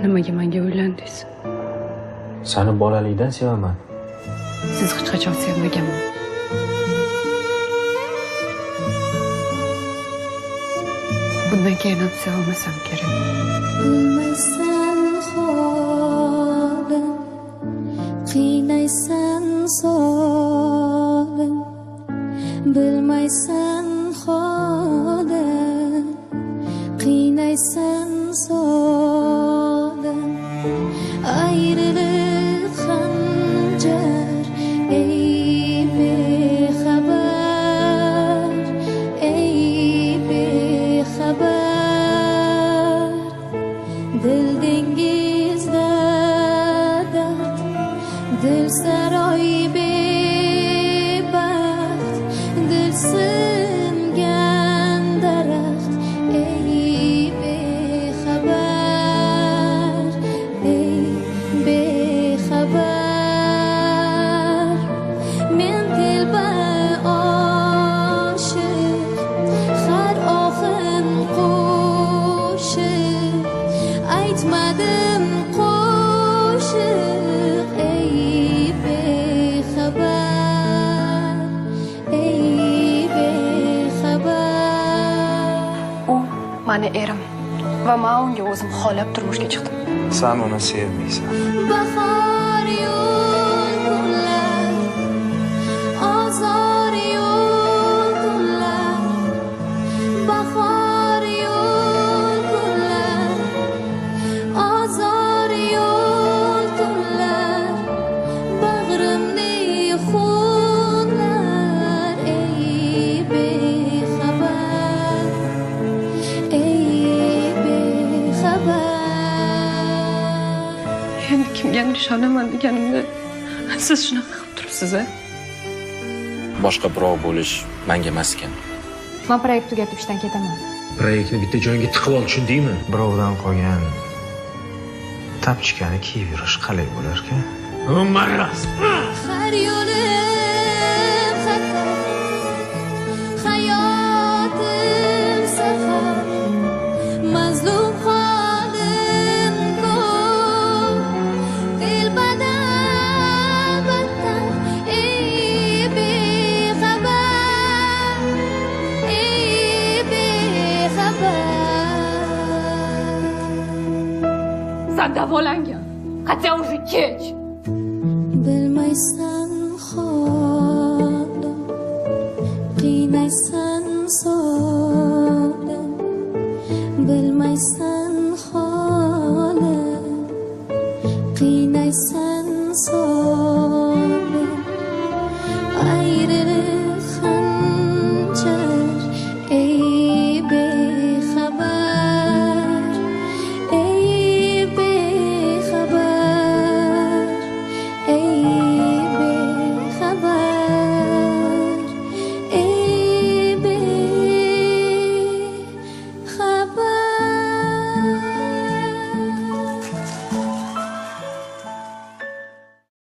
nimaga menga uylandingiz? Seni bolalikdan sevaman. Siz hech qachon sevmaganman. Bundan keyin ham sevmasam kerak. Bilmaysan holim, qiynaysan zolim. Bilmaysan holim, qiynaysan zolim. Ayrılık xanjar, ey bexabar, ey bexabar. Dil dengizda dard, dil saroy bebaxt, dil singan daraxt, ey bexabar, ey bexabar. Men telba oshiq, har oxin qo'shiq, aytmadim qo'shiq, ey bexabar, ey bexabar. U meni erim va men unga o'zim xohlab turmushga chiqdim. Sen uni sevmaysan. Bahor yo'l kunlar, ozor yo'l kunlar. Bahor yo'l kunlar, ozor yo'l kunlar. Bag'rimni xunlar, ey bexabar, ey bexabar. Endi kimga ishonaman deganimda siz shunaqa qilib turibsiz-a? Boshqa birov bo'lish menga emas ekan. Men proyekt tugatib ishdan ketaman. Proyektni bitta joyga tiqib ol, tushundingmi? Birovdan qolgan tapchikani kiyib yurish qalay bo'lar-ekan? Maras. Har yo'lim xatar, hayotim safar. Mazlum holim ko'p, dilbadan battar, ey bexabar, ey bexabar. Sen davolangan. Хотя уже kech. Bilmaysan holim, qiynaysan zolim. Bilmaysan